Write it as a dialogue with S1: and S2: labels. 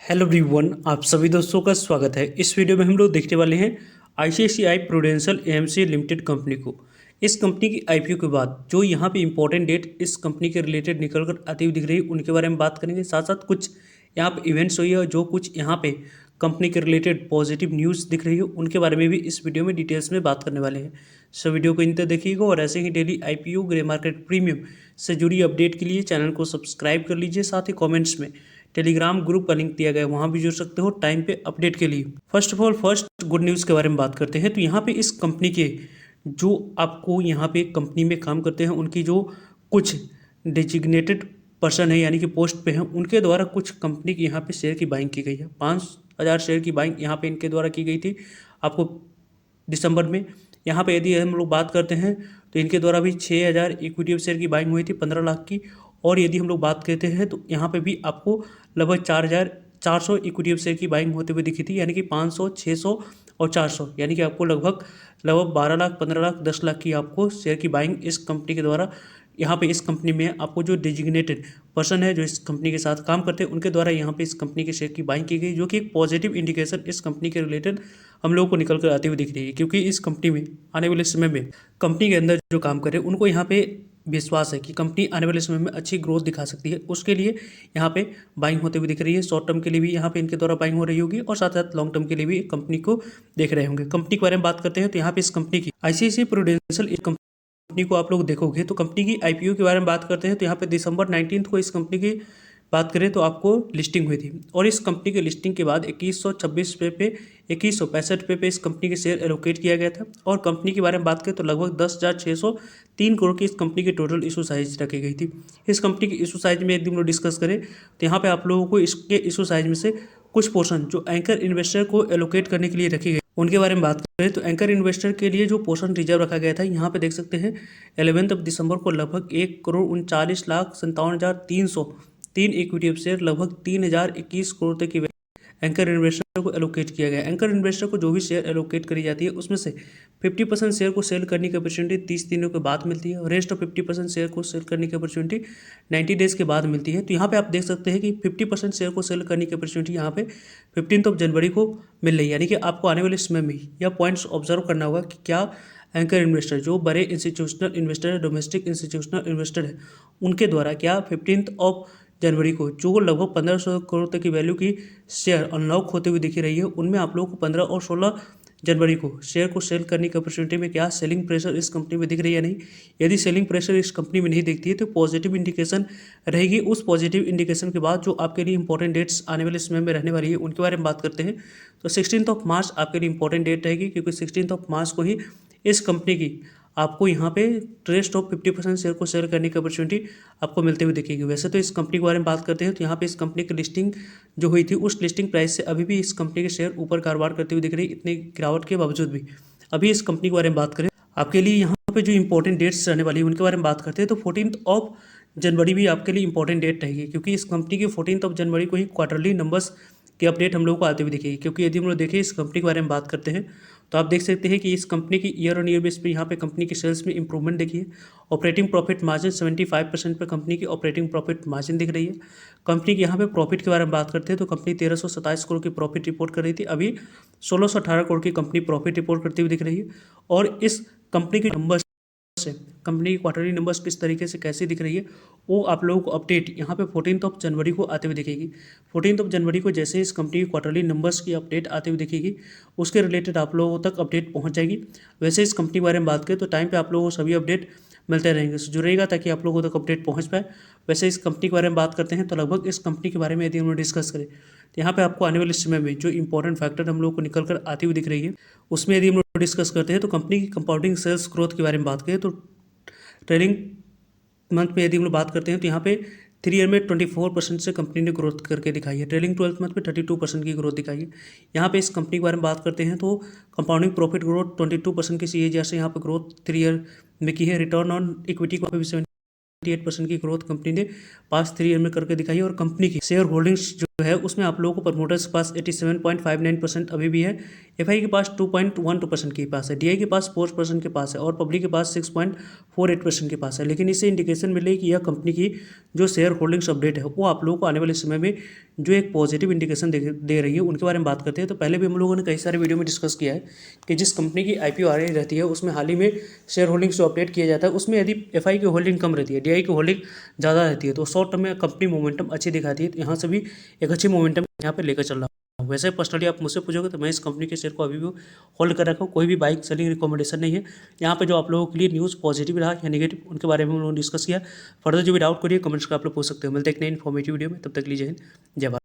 S1: Hello everyone, आप सभी दोस्तों का स्वागत है। इस वीडियो में हम लोग देखने वाले हैं ICICI prudential AMC limited company को। इस कंपनी की आईपीओ के बाद जो यहाँ पे इंपॉर्टेंट डेट इस कंपनी के रिलेटेड निकल कर आती हुई दिख रही है उनके बारे में बात करेंगे। साथ साथ कुछ यहाँ पे इवेंट्स हुई है और जो कुछ यहाँ पे कंपनी के रिलेटेड पॉजिटिव न्यूज़ दिख रही है उनके बारे में भी इस वीडियो में डिटेल्स में बात करने वाले हैं। सो वीडियो को इन तक देखिएगा और ऐसे ही daily IPO grey market premium से जुड़ी अपडेट के लिए चैनल को सब्सक्राइब कर लीजिए। साथ ही कॉमेंट्स में टेलीग्राम ग्रुप का लिंक दिया गया है, वहाँ भी जुड़ सकते हो टाइम पे अपडेट के लिए। First of all first good news के बारे में बात करते हैं। तो यहाँ पे इस कंपनी के जो आपको यहाँ पे कंपनी में काम करते हैं उनकी जो कुछ डिजिग्नेटेड पर्सन है यानी कि पोस्ट पे हैं उनके द्वारा कुछ कंपनी की यहाँ पे शेयर की बाइंग की गई है। 5,000 शेयर की बाइंग यहाँ पे इनके द्वारा की गई थी आपको दिसंबर में। यहाँ पे यदि हम लोग बात करते हैं तो इनके द्वारा भी 6,000 इक्विटी शेयर की बाइंग हुई थी 15 लाख की। और यदि हम लोग बात करते हैं तो यहाँ पे भी आपको लगभग 4,400 इक्विटी शेयर की बाइंग होते हुए दिखी थी, यानी कि 500, 600 और 400, यानी कि आपको लगभग 12 लाख, 15 लाख, 10 लाख की आपको शेयर की बाइंग इस कंपनी के द्वारा यहाँ पे इस कंपनी में आपको जो डिजिग्नेटेड पर्सन है जो इस कंपनी के साथ काम करते हैं उनके द्वारा यहाँ पे इस कंपनी के शेयर की बाइंग की गई, जो कि एक पॉजिटिव इंडिकेशन इस कंपनी के रिलेटेड हम लोगों को निकल कर आती हुई दिख रही है। क्योंकि इस कंपनी में आने वाले समय में कंपनी के अंदर जो काम करे उनको यहाँ पे विश्वास है कि कंपनी आने वाले समय में अच्छी ग्रोथ दिखा सकती है, उसके लिए यहाँ पे बाइंग होते हुए दिख रही है। शॉर्ट टर्म के लिए भी यहाँ पे इनके द्वारा बाइंग हो रही होगी और साथ साथ लॉन्ग टर्म के लिए भी कंपनी को देख रहे होंगे। कंपनी के बारे में बात करते हैं तो यहाँ पे इस कंपनी की आईसीआईसीआई प्रूडेंशियल कंपनी को आप लोग देखोगे तो कंपनी की आईपीओ के बारे में बात करते हैं तो यहाँ पे दिसंबर 19 को इस कंपनी की बात करें तो आपको लिस्टिंग हुई थी। और इस कंपनी के लिस्टिंग के बाद 2126 रुपये पे 2165 रुपये पे इस कंपनी के शेयर एलोकेट किया गया था। और कंपनी के बारे में बात करें तो लगभग 10,603 करोड़ की इस कंपनी की टोटल इशू साइज रखी गई थी। इस कंपनी की इशू साइज में यदि हम लोग डिस्कस करें तो यहाँ पे आप लोगों को इसके इशू साइज में से कुछ पोर्शन जो एंकर इन्वेस्टर को एलोकेट करने के लिए रखी गई उनके बारे में बात करें तो एंकर इन्वेस्टर के लिए जो पोर्शन रिजर्व रखा गया था यहाँ पे देख सकते हैं 11 दिसंबर को लगभग 1,39,57,303 इक्विटी शेयर लगभग 3,021 करोड़ तक की एंकर इन्वेस्टर को एलोकेट किया गया। एंकर इन्वेस्टर को जो भी शेयर एलोकेट करी जाती है उसमें से 50% शेयर को सेल करने की अपॉर्चुनिटी 30 दिनों के बाद मिलती है और रेस्ट ऑफ 50% शेयर को सेल करने की अपॉर्चुनिटी 90 डेज के बाद मिलती है। तो यहाँ पे आप देख सकते हैं कि 50% शेयर को सेल करने की अपॉर्चुनिटी यहाँ पे 15 जनवरी को मिल रही है। यानी कि आपको आने वाले समय में यह पॉइंट्स ऑब्जर्व करना होगा कि क्या एंकर इन्वेस्टर जो बड़े इंस्टीट्यूशनल इन्वेस्टर है, डोमेस्टिक इंस्टीट्यूशनल इन्वेस्टर है, उनके द्वारा क्या 15 जनवरी को जो लगभग 1,500 करोड़ तक की वैल्यू की शेयर अनलॉक होते हुए दिख रही है उनमें आप लोगों को 15 और 16 जनवरी को शेयर को सेल करने की अपॉर्चुनिटी में क्या सेलिंग प्रेशर इस कंपनी में दिख रही है नहीं। यदि सेलिंग प्रेशर इस कंपनी में नहीं दिखती है तो पॉजिटिव इंडिकेशन रहेगी। उस पॉजिटिव इंडिकेशन के बाद जो आपके लिए इंपॉर्टेंट डेट्स आने वाले समय में रहने वाली है उनके बारे में बात करते हैं तो 16 मार्च आपके लिए इंपॉर्टेंट डेट रहेगी, क्योंकि 16 मार्च को ही इस कंपनी की आपको यहाँ पे रेस्ट ऑफ 50% शेयर को शेयर करने की अपॉर्चुनिटी आपको मिलते हुए दिखेगी। वैसे तो इस कंपनी के बारे में बात करते हैं तो यहाँ पे इस कंपनी की लिस्टिंग जो हुई थी उस लिस्टिंग प्राइस से अभी भी इस कंपनी के शेयर ऊपर कारोबार करते हुए दिख रही है, इतनी गिरावट के बावजूद भी। अभी इस कंपनी के बारे में बात करें आपके लिए यहाँ पे जो इंपॉर्टेंट डेट्स रहने वाली है उनके बारे में बात करते हैं तो 14 जनवरी भी आपके लिए इंपॉर्टेंट डेट रहेगी, क्योंकि इस कंपनी की 14 जनवरी को ही क्वार्टरली नंबर्स की अपडेट हम लोग को आते हुए दिखेगी। क्योंकि यदि हम लोग देखें इस कंपनी के बारे में बात करते हैं तो आप देख सकते हैं कि इस कंपनी की ईयर ऑन ईयर बेस पे यहाँ पे कंपनी के सेल्स में इंप्रूवमेंट देखिए। ऑपरेटिंग प्रॉफिट मार्जिन 75% पर कंपनी की ऑपरेटिंग प्रॉफिट मार्जिन दिख रही है। कंपनी के यहाँ पे प्रॉफिट के बारे में बात करते हैं तो कंपनी 1,327 करोड़ की प्रॉफिट रिपोर्ट कर रही थी, अभी 1,618 करोड़ की कंपनी प्रॉफिट रिपोर्ट करती हुई दिख रही है। और इस कंपनी के नंबर्स से कंपनी की क्वार्टरली नंबर्स किस तरीके से कैसी दिख रही है वो आप लोगों को अपडेट यहाँ पे 14 जनवरी को आते हुए दिखेगी। 14 जनवरी को जैसे इस कंपनी की क्वार्टरली नंबर्स की अपडेट आते हुए दिखेगी उसके रिलेटेड आप लोगों तक अपडेट पहुँच जाएगी। वैसे इस कंपनी के बारे में बात करें तो टाइम पे आप लोगों को सभी अपडेट मिलते रहेंगे, जुड़ेगा ताकि आप लोगों तक अपडेट पहुँच पाए। वैसे इस कंपनी के बारे में बात करते हैं तो लगभग इस कंपनी के बारे में यदि हम लोग डिस्कस करें तो यहाँ पे आपको आने वाले समय में जो इंपॉर्टेंट फैक्टर हम लोग को निकल कर आती हुई दिख रही है उसमें यदि हम लोग डिस्कस करते हैं तो कंपनी की कंपाउंडिंग सेल्स ग्रोथ के बारे में बात करें तो ट्रेलिंग मंथ में यदि हम लोग बात करते हैं तो यहाँ पे 3 ईयर में 24% से कंपनी ने ग्रोथ करके दिखाई है। ट्रेलिंग 12 मंथ में 32% की ग्रोथ दिखाई है। यहाँ पे इस कंपनी के बारे में बात करते हैं तो कंपाउंडिंग प्रॉफिट ग्रोथ 22% की CAGR से यहाँ पे ग्रोथ 3 ईयर में की है। रिटर्न ऑन इक्विटी को भी 78% की ग्रोथ कंपनी ने पास्ट 3 ईयर में करके दिखाई है। और कंपनी की शेयर होल्डिंग्स जो जो है उसमें आप लोगों को प्रमोटर्स के पास 87.59% अभी भी है, एफआई के पास 2.12% के पास है, डीआई के पास 4% के पास है और पब्लिक के पास 6.48% के पास है। लेकिन इससे इंडिकेशन मिले कि यह कंपनी की जो शेयर होल्डिंग्स अपडेट है वो आप लोगों को आने वाले समय में जो एक पॉजिटिव इंडिकेशन दे रही है, उनके बारे में बात करते हैं। तो पहले भी हम लोगों ने कई सारे वीडियो में डिस्कस किया है कि जिस कंपनी की आईपीओ आ रही रहती है उसमें हाल ही में शेयर होल्डिंग्स जो अपडेट किया जाता है उसमें यदि एफआई की होल्डिंग कम रहती है, डीआई की होल्डिंग ज़्यादा रहती है, तो शॉर्ट टर्म में कंपनी मोमेंटम अच्छी दिखाती है। तो यहाँ से भी एक अच्छी मोमेंटम यहाँ पे लेकर चल रहा हूँ। वैसे पर्सनली आप मुझसे पूछोगे तो मैं इस कंपनी के शेयर को अभी भी होल्ड कर रखा हूँ, कोई भी बाइंग सेलिंग रिकमेंडेशन नहीं है। यहाँ पे जो आप लोगों के लिए न्यूज़ पॉजिटिव रहा या नेगेटिव उनके बारे में हम लोगों ने डिस्कस किया। फर्दर जो भी डाउट करिए कमेंट्स का आप लोग पूछ सकते हो। मिलते हैं एक नई इन्फॉर्मेटिव वीडियो में, तब तक लीजिए जय भारत।